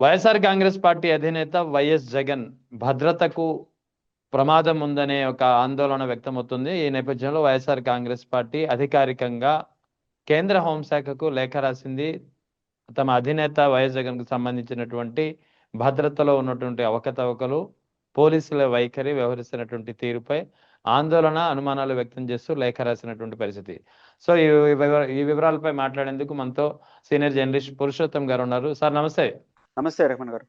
YSR Congress party అధినేత YS Jagan భద్రతకు ప్రమాదం ఉందనే ఒక ఆందోళన వ్యక్తమవుతుంది. ఈ నేపథ్యంలో వైఎస్ఆర్ కాంగ్రెస్ పార్టీ అధికారికంగా కేంద్ర హోంశాఖకు లేఖ రాసింది. తమ అధినేత వైఎస్ జగన్ కు సంబంధించినటువంటి భద్రతలో ఉన్నటువంటి అవకతవకలు, పోలీసుల వైఖరి, వ్యవహరిస్తున్నటువంటి తీరుపై ఆందోళన, అనుమానాలు వ్యక్తం చేస్తూ లేఖ రాసినటువంటి పరిస్థితి. సో ఈ వివరాలపై మాట్లాడేందుకు మనతో సీనియర్ జర్నలిస్ట్ పురుషోత్తం గారు ఉన్నారు. సార్ నమస్తే. నమస్తే రహమాన్ గారు.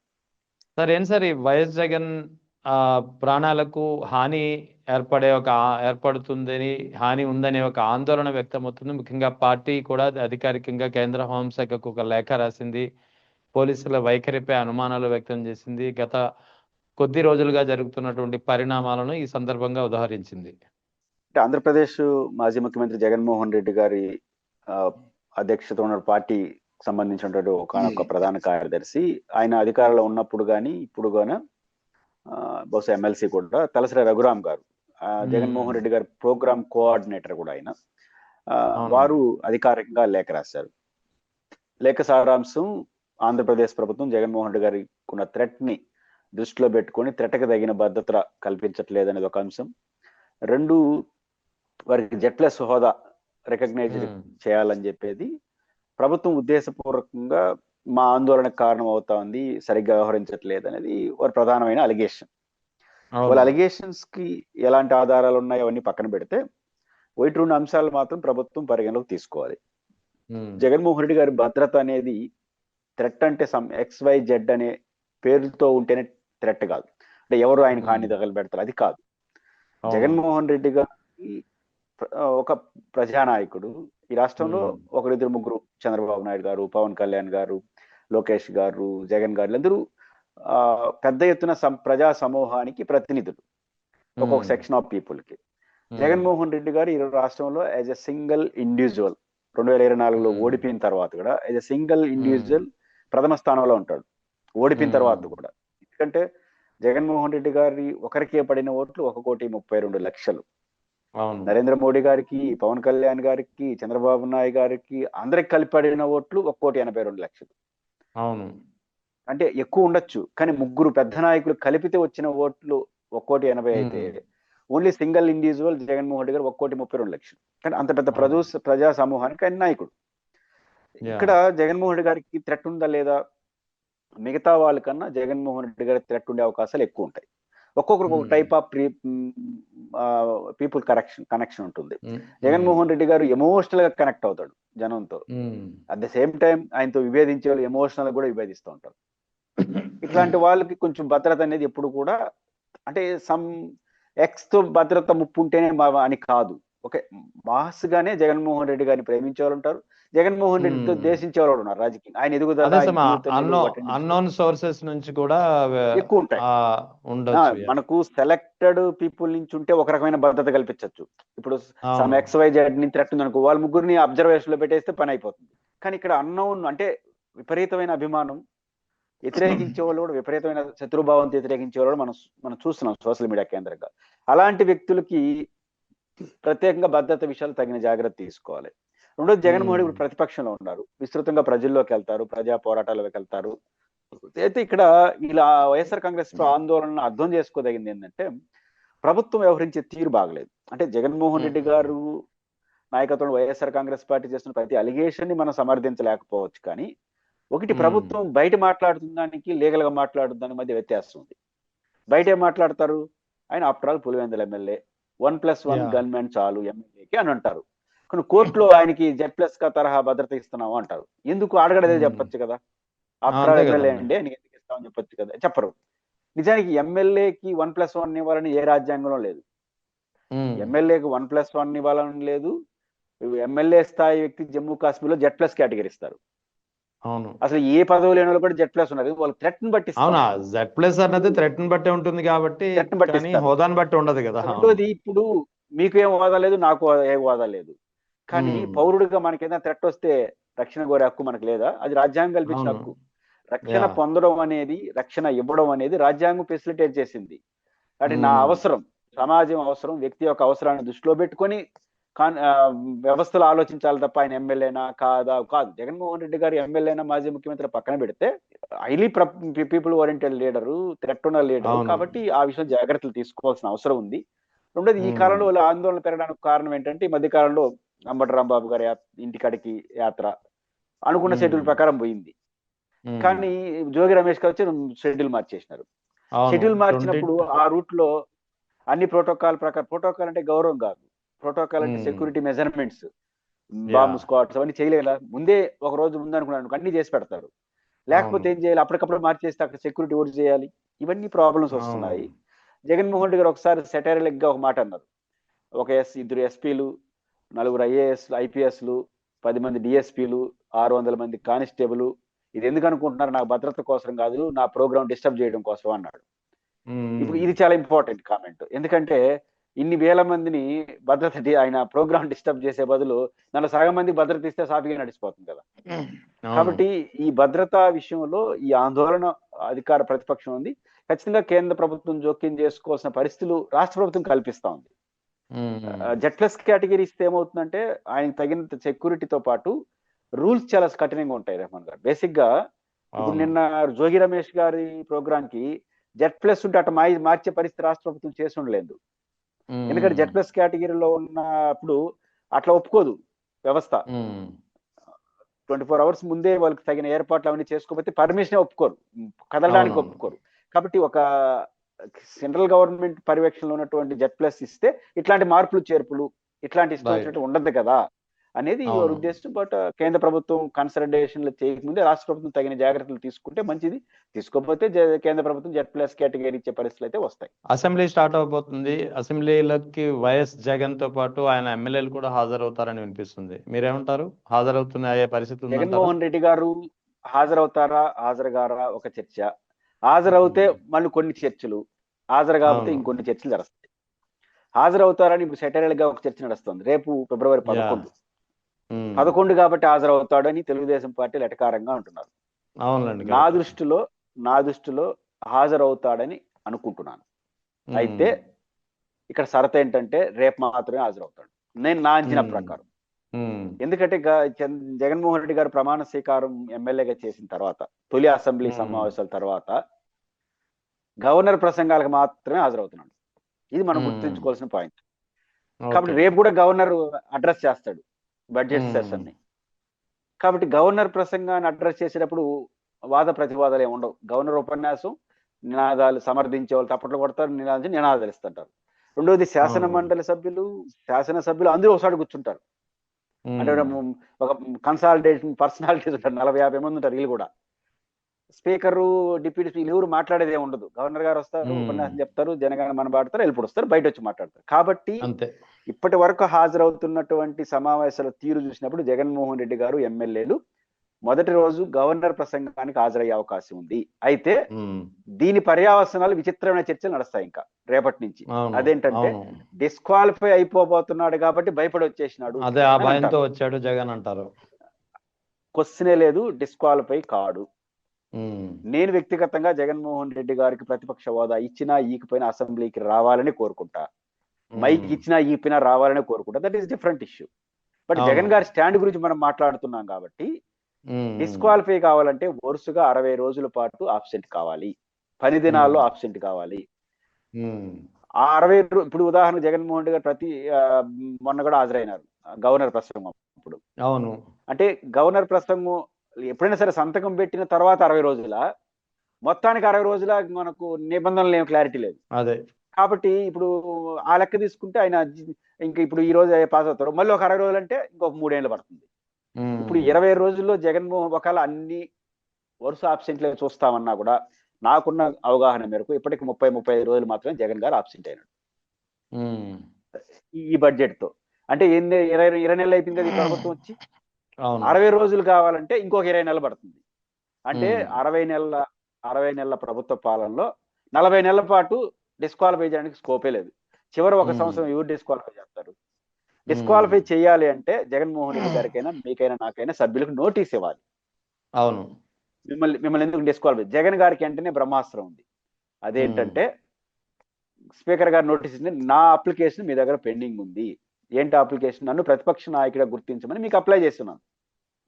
సార్ ఏం సార్, ఈ వైఎస్ జగన్ ప్రాణాలకు హాని ఏర్పడుతుందని, హాని ఉందనే ఒక ఆందోళన వ్యక్తమవుతుంది. ముఖ్యంగా పార్టీ కూడా అధికారికంగా కేంద్ర హోంశాఖకు ఒక లేఖ రాసింది. పోలీసుల వైఖరిపై అనుమానాలు వ్యక్తం చేసింది. గత కొద్ది రోజులుగా జరుగుతున్నటువంటి పరిణామాలను ఈ సందర్భంగా ఉదహరించింది. ఆంధ్రప్రదేశ్ మాజీ ముఖ్యమంత్రి జగన్మోహన్ రెడ్డి గారి అధ్యక్షత ఉన్న పార్టీ సంబంధించినటువంటి ఒక ప్రధాన కార్యదర్శి, ఆయన అధికారంలో ఉన్నప్పుడు కానీ ఇప్పుడు గానీ బహుశా ఎమ్మెల్సీ కూడా తలసరి రఘురామ్ గారు, జగన్మోహన్ రెడ్డి గారి ప్రోగ్రామ్ కోఆర్డినేటర్ కూడా ఆయన, వారు అధికారికంగా లేఖ రాశారు. లేఖ సారాంశం ఆంధ్రప్రదేశ్ ప్రభుత్వం జగన్మోహన్ రెడ్డి గారికి ఉన్న థ్రెట్ ని దృష్టిలో పెట్టుకొని థ్రెట్కి తగిన భద్రత కల్పించట్లేదనేది ఒక అంశం. రెండు, వారికి జెడ్+ హోదా రికగ్నైజ్ చేయాలని చెప్పేది ప్రభుత్వం ఉద్దేశపూర్వకంగా మా ఆందోళనకు కారణం అవుతా ఉంది, సరిగ్గా వ్యవహరించట్లేదు అనేది వారి ప్రధానమైన అలిగేషన్. వాళ్ళ అలిగేషన్స్ కి ఎలాంటి ఆధారాలు ఉన్నాయో అవన్నీ పక్కన పెడితే ఒకటి రెండు అంశాలు మాత్రం ప్రభుత్వం పరిగణలోకి తీసుకోవాలి. జగన్మోహన్ రెడ్డి గారి భద్రత అనేది థ్రెట్ అంటే XYZ అనే పేరుతో ఉంటేనే థ్రెట్ కాదు. అంటే ఎవరు ఆయనకు హాని తగలబెడతారు అది కాదు. జగన్మోహన్ రెడ్డి గారి ఒక ప్రజానాయకుడు. ఈ రాష్ట్రంలో ఒకరిద్దరు ముగ్గురు, చంద్రబాబు నాయుడు గారు, పవన్ కళ్యాణ్ గారు, లోకేష్ గారు, జగన్ గారు, అందరూ పెద్ద ఎత్తున ప్రజా సమూహానికి ప్రతినిధులు, ఒక్కొక్క సెక్షన్ ఆఫ్ పీపుల్ కి. జగన్మోహన్ రెడ్డి గారు ఈ రాష్ట్రంలో యాజ్ ఎ సింగిల్ ఇండివిజువల్ 2024లో ఓడిపోయిన తర్వాత కూడా యాజ్ ఎ సింగిల్ ఇండివిజువల్ ప్రథమ స్థానంలో ఉంటాడు ఓడిపోయిన తర్వాత కూడా. ఎందుకంటే జగన్మోహన్ రెడ్డి గారి ఒకరికే పడిన ఓట్లు 1,32,00,000. నరేంద్ర మోడీ గారికి, పవన్ కళ్యాణ్ గారికి, చంద్రబాబు నాయుడు గారికి అందరికి కలిపి పడిన ఓట్లు 1,82,00,000. అవును, అంటే ఎక్కువ ఉండొచ్చు, కానీ ముగ్గురు పెద్ద నాయకులు కలిపితే వచ్చిన ఓట్లు 1,80,000 అయితే only single individual Jaganmohan Reddy గారు 1,32,00,000. కానీ అంత పెద్ద ప్రజా సమూహానికి ఆయన నాయకుడు. ఇక్కడ జగన్మోహన్ రెడ్డి గారికి థ్రెట్ ఉందా లేదా, మిగతా వాళ్ళకన్నా జగన్మోహన్ రెడ్డి గారికి థ్రెట్ ఉండే అవకాశాలు ఎక్కువ ఉంటాయి. ఒక్కొక్కరికి ఒక టైప్ ఆఫ్ పీపుల్ కనెక్షన్ ఉంటుంది. జగన్మోహన్ రెడ్డి గారు ఎమోషనల్ గా కనెక్ట్ అవుతాడు జనంతో. అట్ ద సేమ్ టైం ఆయనతో విభేదించే వాళ్ళు ఎమోషనల్ కూడా విభేదిస్తూ ఉంటారు. ఇట్లాంటి వాళ్ళకి కొంచెం భద్రత అనేది ఎప్పుడు కూడా, అంటే తో భద్రత ముప్పు ఉంటేనే అని కాదు. ఓకే, మాస్ గానే జగన్మోహన్ రెడ్డి గారిని ప్రేమించే వాళ్ళు ఉంటారు, జగన్మోహన్ రెడ్డితో దేశించే వాళ్ళు ఉన్నారు. రాజకీయం ఆయన ఎదుగుదల అన్నోన్ సోర్సెస్ నుంచి కూడా ఎక్కువ ఉంటాయి. మనకు సెలెక్టెడ్ పీపుల్ నుంచి ఉంటే ఒక రకమైన భద్రత కల్పించవచ్చు. ఇప్పుడు XYZ ని థ్రెట్ ఉంది అనుకో, వాళ్ళ ముగ్గురిని అబ్జర్వేషన్ లో పెట్టేస్తే పని అయిపోతుంది. కానీ ఇక్కడ అన్నోన్ అంటే విపరీతమైన అభిమానం, వ్యతిరేకించే వాళ్ళు కూడా విపరీతమైన శత్రుభావంతో వ్యతిరేకించే వాళ్ళు మనం చూస్తున్నాం సోషల్ మీడియా కేంద్రంగా. అలాంటి వ్యక్తులకి ప్రత్యేకంగా భద్రత విషయాలు తగిన జాగ్రత్త తీసుకోవాలి. రెండోది, జగన్మోహన్ రెడ్డి ప్రతిపక్షంలో ఉన్నారు, విస్తృతంగా ప్రజల్లోకి వెళ్తారు, ప్రజా పోరాటాల్లోకి వెళ్తారు. అయితే ఇక్కడ ఇలా వైఎస్ఆర్ కాంగ్రెస్ ఆందోళనను అర్థం చేసుకోదగింది ఏంటంటే, ప్రభుత్వం వ్యవహరించే తీరు బాగలేదు. అంటే జగన్మోహన్ రెడ్డి గారు నాయకత్వంలో వైఎస్ఆర్ కాంగ్రెస్ పార్టీ చేస్తున్న ప్రతి అలిగేషన్ ని మనం సమర్థించలేకపోవచ్చు, కానీ ఒకటి, ప్రభుత్వం బయట మాట్లాడుతున్న లీగల్ గా మాట్లాడుతున్న మధ్య వ్యత్యాసం ఉంది. బయట ఏం మాట్లాడతారు, ఆయన after all Pulivendula MLA, 1+1 gun man చాలు ఎమ్మెల్యేకి అని అంటారు. కానీ కోర్టులో ఆయనకి జెడ్+ తరహా భద్రత ఇస్తున్నాము అంటారు. ఎందుకు అడగడదే చెప్పొచ్చు కదా, ఆఫ్టర్ ఆల్ ఎమ్మెల్యే అండి ఆయనకి ఎందుకు ఇస్తామని చెప్పొచ్చు కదా, చెప్పరు. నిజానికి ఎమ్మెల్యేకి 1+1 ఇవ్వాలని ఏ రాజ్యాంగంలో లేదు. ఎమ్మెల్యేకి 1+1 ఇవ్వాలని లేదు. ఎమ్మెల్యే స్థాయి వ్యక్తి జమ్మూ కాశ్మీర్ లో జెడ్+ కేటగిరీ ఇస్తారు. అసలు ఏ పదవి లేని వాళ్ళు కూడా జెడ్+ ఉన్నారు, వాళ్ళు థ్రెట్ ని బట్టి. జెడ్+ అన్నది థ్రెట్ ని బట్టి ఉంటుంది కాబట్టి, హోదాని బట్టి ఉండదు కదా. రెండోది, ఇప్పుడు మీకు ఏం హోదా లేదు, నాకు ఏ హోదా లేదు, కానీ పౌరుడిగా మనకి ఏదైనా థ్రెట్ వస్తే రక్షణ కోరే హక్కు మనకు లేదా? అది రాజ్యాంగం కల్పించిన హక్కు. రక్షణ పొందడం అనేది, రక్షణ ఇవ్వడం అనేది రాజ్యాంగం ఫెసిలిటేట్ చేసింది. కాబట్టి నా అవసరం, సమాజం అవసరం, వ్యక్తి యొక్క అవసరాన్ని దృష్టిలో పెట్టుకొని వ్యవస్థలు ఆలోచించాలి తప్ప ఆయన ఎమ్మెల్యేనా కాదు. జగన్మోహన్ రెడ్డి గారు ఎమ్మెల్యేనా మాజీ ముఖ్యమంత్రి పక్కన పెడితే highly people oriented leader, threat ఉన్న లీడరు. అవును. కాబట్టి ఆ విషయం జాగ్రత్తలు తీసుకోవాల్సిన అవసరం ఉంది. రెండోది, ఈ కాలంలో వాళ్ళ ఆందోళన పెరగడానికి కారణం ఏంటంటే ఈ మధ్య కాలంలో అంబటి రాంబాబు గారి ఇంటికాడికి యాత్ర అనుకున్న షెడ్యూల్ ప్రకారం పోయింది. కానీ జోగి రమేష్ గారు వచ్చి షెడ్యూల్ మార్చేసినారు. షెడ్యూల్ మార్చినప్పుడు ఆ రూట్ లో అన్ని ప్రోటోకాల్ ప్రకారం, ప్రోటోకాల్ అంటే గౌరవం కాదు, ప్రోటోకాల్ అంటే సెక్యూరిటీ మెజర్మెంట్స్, బాంబు స్క్వాడ్స్ అవన్నీ చేయలేదా? ముందే ఒక రోజు ముందు అనుకున్నాను అన్ని చేసి పెడతారు. లేకపోతే ఏం చేయాలి? అప్పటికప్పుడు మార్చేస్తే అక్కడ సెక్యూరిటీ ఓడి చేయాలి. ఇవన్నీ ప్రాబ్లమ్స్ వస్తున్నాయి. జగన్మోహన్ రెడ్డి గారు ఒకసారి సెటైరిక్ గా ఒక మాట అన్నారు. ఇద్దరు ఎస్పీలు, 4 ఐఏఎస్ ఐపీఎస్లు, 10 మంది డిఎస్పీలు, 600 మంది కానిస్టేబుల్, ఇది ఎందుకు అనుకుంటున్నారు? నాకు భద్రత కోసం కాదు, నా ప్రోగ్రామ్ డిస్టర్బ్ చేయడం కోసం అన్నాడు. ఇప్పుడు ఇది చాలా ఇంపార్టెంట్ కామెంట్. ఎందుకంటే ఇన్ని వేల మందిని ఆయన ప్రోగ్రామ్ డిస్టర్బ్ చేసే బదులు నన్ను సగం మంది భద్రత ఇస్తే సాఫీగా నడిచిపోతుంది కదా. కాబట్టి ఈ భద్రతా విషయంలో ఈ ఆందోళన అధికార ప్రతిపక్షం ఉంది. ఖచ్చితంగా కేంద్ర ప్రభుత్వం జోక్యం చేసుకోవాల్సిన పరిస్థితులు రాష్ట్ర ప్రభుత్వం కల్పిస్తా ఉంది. జెడ్+ కేటగిరీ ఇస్తే ఏమవుతుందంటే ఆయనకు తగినంత సెక్యూరిటీతో పాటు రూల్స్ చాలా కఠినంగా ఉంటాయి. రెహమాన్ గారు బేసిక్ గా ఇప్పుడు నిన్న జోగి రమేష్ గారి ప్రోగ్రామ్ కి జెడ్+ ఉంటే అటు మార్చే పరిస్థితి రాష్ట్ర ప్రభుత్వం చేసి ఉండలేదు. ఎందుకంటే జెడ్+ కేటగిరీలో ఉన్నప్పుడు అట్లా ఒప్పుకోదు వ్యవస్థ. 24 hours ముందే వాళ్ళకి తగిన ఏర్పాట్లు అవన్నీ చేసుకోకపోతే పర్మిషన్ ఒప్పుకోరు, కదలడానికి ఒప్పుకోరు. కాబట్టి ఒక సెంట్రల్ గవర్నమెంట్ పర్యవేక్షణలో ఉన్నటువంటి జెడ్+ ఇస్తే ఇట్లాంటి మార్పులు చేర్పులు ఇట్లాంటి ఇష్టం వచ్చినట్టు ఉండదు కదా అనేది వారి ఉద్దేశం. బట్ కేంద్ర ప్రభుత్వం కన్సిడరేషన్లు చేయకముందే రాష్ట్ర ప్రభుత్వం తగిన జాగ్రత్తలు తీసుకుంటే మంచిది. తీసుకోకపోతే కేంద్ర ప్రభుత్వం జెడ్+ కేటగిరీ ఇచ్చే పరిస్థితులు అయితే వస్తాయి. అసెంబ్లీ స్టార్ట్ అవబోతుంది. అసెంబ్లీలోకి వైఎస్ జగన్ తో పాటు ఆయన ఎమ్మెల్యేలు కూడా హాజరవుతారని వినిపిస్తుంది. మీరేమంటారు? హాజరవుతున్న అయ్యే పరిస్థితి జగన్మోహన్ రెడ్డి గారు హాజరవుతారా హాజరుగారా ఒక చర్చ, హాజరవుతే మళ్ళీ కొన్ని చర్చలు, హాజరు కాకపోతే ఇంకొన్ని చర్చలు జరుగుతాయి. హాజరవుతారని ఇప్పుడు సెటైరల్ గా ఒక చర్చ నడుస్తుంది. రేపు ఫిబ్రవరి 11 కాబట్టి హాజరవుతాడని తెలుగుదేశం పార్టీలు ఎటకారంగా అంటున్నారు. నా దృష్టిలో హాజరవుతాడని అనుకుంటున్నాను. అయితే ఇక్కడ షరతు ఏంటంటే రేపు మాత్రమే హాజరవుతాడు నా అంచనా ప్రకారం. ఎందుకంటే జగన్మోహన్ రెడ్డి గారు ప్రమాణ స్వీకారం ఎమ్మెల్యేగా చేసిన తర్వాత తొలి అసెంబ్లీ సమావేశాల తర్వాత గవర్నర్ ప్రసంగాలకు మాత్రమే హాజరవుతున్నాడు. ఇది మనం గుర్తుంచుకోవాల్సిన పాయింట్. కాబట్టి రేపు కూడా గవర్నర్ అడ్రస్ చేస్తాడు బడ్జెట్ సెషన్ ని. కాబట్టి గవర్నర్ ప్రసంగాన్ని అడ్రస్ చేసేటప్పుడు వాద ప్రతివాదాలు ఏమి ఉండవు. గవర్నర్ ఉపన్యాసం, నినాదాలు సమర్థించే వాళ్ళు తప్పట్లు కొడతారు, నినాదాలు ఇస్తుంటారు. రెండోది శాసనసభ్యులు అందరూ ఒకసారి కూర్చుంటారు. అంటే ఒక కన్సాలిడేషన్ పర్సనాలిటీస్ ఉంటారు, 40-50 మంది ఉంటారు. వీళ్ళు కూడా స్పీకరు, డిప్యూటీ స్పీకర్ ఎవరు మాట్లాడేది ఏమి ఉండదు. గవర్నర్ గారు వస్తారు, ఉపన్యాసం చెప్తారు, జనగణమన పాడతారు, వెళ్ళిపోయి వస్తారు, బయట వచ్చి మాట్లాడతారు. కాబట్టి ఇప్పటి వరకు హాజరవుతున్నటువంటి సమావేశాల తీరు చూసినప్పుడు జగన్మోహన్ రెడ్డి గారు ఎమ్మెల్యేలు మొదటి రోజు గవర్నర్ ప్రసంగానికి హాజరయ్యే అవకాశం ఉంది. అయితే దీని పర్యావసనాలు విచిత్రమైన చర్చలు నడుస్తాయి ఇంకా రేపటి నుంచి. అదేంటంటే డిస్క్వాలిఫై అయిపోబోతున్నాడు కాబట్టి భయపడి వచ్చేసినాడు, అదే ఆ భయంతో వచ్చాడు జగన్ అంటారు. క్వశ్చనే లేదు, డిస్క్వాలిఫై కాడు. నేను వ్యక్తిగతంగా జగన్మోహన్ రెడ్డి గారికి ప్రతిపక్ష హోదా ఇచ్చినా ఈకపోయినా అసెంబ్లీకి రావాలని కోరుకుంటా. మైక్ ఇచ్చినా ఈపినా రావాలని కోరుకుంటా. That is different issue. But Jagan గారి స్టాండ్ గురించి మనం మాట్లాడుతున్నాం కాబట్టి డిస్క్వాలిఫై కావాలంటే వరుసగా 60 రోజుల పాటు ఆబ్సెంట్ కావాలి, 10 దినాల్లో ఆబ్సెంట్ కావాలి. ఆ 60 ఇప్పుడు ఉదాహరణ జగన్మోహన్ రెడ్డి గారు మొన్న కూడా హాజరైనారు గవర్నర్ ప్రసంగం. ఇప్పుడు అవును, అంటే గవర్నర్ ప్రసంగం ఎప్పుడైనా సరే సంతకం పెట్టిన తర్వాత 60 రోజుల, మొత్తానికి 60 రోజుల మనకు నిబంధనలు ఏమి క్లారిటీ లేదు. అదే కాబట్టి ఇప్పుడు ఆ లెక్క తీసుకుంటే ఆయన ఇంకా ఇప్పుడు ఈ రోజు పాస్ అవుతారు, మళ్ళీ ఒక 60 రోజులు అంటే ఇంకొక 3 ఏళ్ళు పడుతుంది. ఇప్పుడు 20 రోజుల్లో జగన్మోహన్ ఒకవేళ అన్ని వరుస ఆబ్సెంట్లు చూస్తామన్నా కూడా నాకున్న అవగాహన మేరకు ఇప్పటికి 30-35 రోజులు మాత్రమే జగన్ గారు ఆబ్సెంట్ అయినాడు ఈ బడ్జెట్ తో. అంటే 20 నెలలు అయిపోయింది కదా ఈ ప్రభుత్వం వచ్చి. 60 రోజులు కావాలంటే ఇంకొక 20 నెలలు పడుతుంది. అంటే 60 నెలల ప్రభుత్వ పాలనలో 40 నెలల పాటు డిస్క్వాలిఫై చేయడానికి స్కోపే లేదు. చివరి ఒక సంవత్సరం ఎవరు డిస్క్వాలిఫై చేస్తారు? డిస్క్వాలిఫై చేయాలి అంటే జగన్మోహన్ రెడ్డి గారికైనా మీకైనా నాకైనా సభ్యులకు నోటీస్ ఇవ్వాలి. అవును, మిమ్మల్ని ఎందుకు డిస్క్వాలిఫై. జగన్ గారికి అంటేనే బ్రహ్మాస్త్రం ఉంది. అదేంటంటే స్పీకర్ గారు నోటీస్ ఇచ్చింది, నా అప్లికేషన్ మీ దగ్గర పెండింగ్ ఉంది, ఏంటి అప్లికేషన్? నన్ను ప్రతిపక్ష నాయకుడిగా గుర్తించమని మీకు అప్లై చేస్తున్నాను.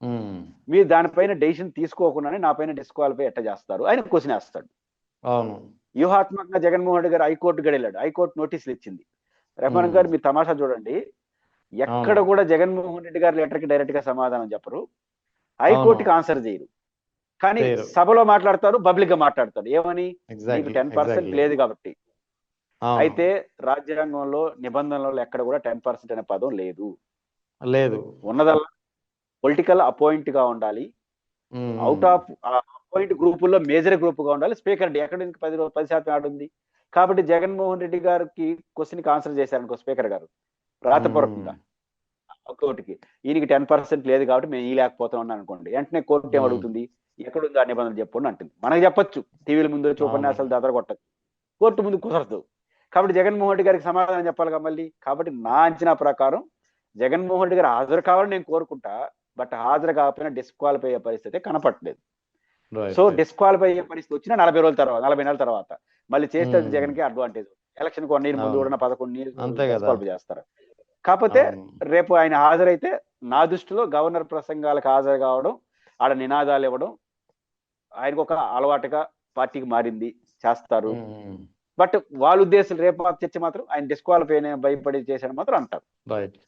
ఉమ్, మీరు దానిపైన డెసిషన్ తీసుకోకుండానే నా పైన డిస్క్వాలిఫై ఎట్లా చేస్తారు? ఆయన క్వశ్చన్ వేస్తాడు. అవును. వ్యూహాత్మకంగా జగన్మోహన్ రెడ్డి గారు హైకోర్టు గడిలాడు. హైకోర్టు నోటీసులు ఇచ్చింది. రెహమాన్ గారు మీరు తమాషా చూడండి, ఎక్కడ అవును. కూడా జగన్మోహన్ రెడ్డి గారి లెటర్కి డైరెక్ట్ గా సమాధానం చెప్పరు, అవును. హైకోర్టుకి ఆన్సర్ చేయరు. కానీ చేయరు. సభలో మాట్లాడతారు, పబ్లిక్ గా మాట్లాడతారు. ఏమని? నీకు ఎగ్జాక్ట్లీ 10% ఎగ్జాక్ట్లీ లేదు కాబట్టి. అవును. అయితే రాజ్యాంగంలో నిబంధనలలో ఎక్కడ కూడా 10% అనే పదం లేదు. లేదు. ఉన్నదల్లా పొలిటికల్ అపాయింట్ గా ఉండాలి. అవుట్ ఆఫ్ అపాయింట్ గ్రూపుల్లో మేజర్ గ్రూప్ గా ఉండాలి. స్పీకర్ ఎక్కడ 10% ఆడుంది. కాబట్టి జగన్మోహన్ రెడ్డి గారికి క్వశ్చన్ కి ఆన్సర్ చేశారనుకో స్పీకర్ గారు రాతపూర్వకంగా కోర్టుకి, ఈయనకి 10% లేదు కాబట్టి మేము ఈ లేకపోతాం అనుకోండి, వెంటనే కోర్టు ఏం అడుగుతుంది? ఎక్కడుంది ఆ నిబంధనలు చెప్పండి అంటుంది. మనకు చెప్పొచ్చు, టీవీల ముందు వచ్చి ఉపన్యాసాలు దాదాపు కొట్టచ్చు, కోర్టు ముందు కుదరదు. కాబట్టి జగన్మోహన్ రెడ్డి గారికి సమాధానం చెప్పాలిగా మళ్ళీ. కాబట్టి నా అంచనా ప్రకారం జగన్మోహన్ రెడ్డి గారు హాజరు కావాలని నేను కోరుకుంటా, బట్ హాజరు కాకపోయినా డిస్క్వాలిఫై అయ్యే పరిస్థితి కనపట్లేదు. సో డిస్క్వాలిఫై అయ్యే పరిస్థితి వచ్చిన 40 రోజుల తర్వాత, 40 నెలల తర్వాత మళ్ళీ చేస్తే అది జగన్ కి అడ్వాంటేజ్. ఎలక్షన్ 1 ఇయర్ ముందు కూడా 11 అంతే కదా. డిస్క్వాలిఫై చేస్తారు. కాకపోతే రేపు ఆయన హాజరైతే నా దృష్టిలో గవర్నర్ ప్రసంగాలకు హాజరు కావడం, ఆడ నినాదాలు ఇవ్వడం ఆయనకు ఒక అలవాటుగా పార్టీకి మారింది, చేస్తారు. బట్ వాళ్ళ ఉద్దేశం రేపు చర్చ మాత్రం ఆయన డిస్క్వాలిఫై భయపడి చేశాడు మాత్రం అంటారు. రైట్.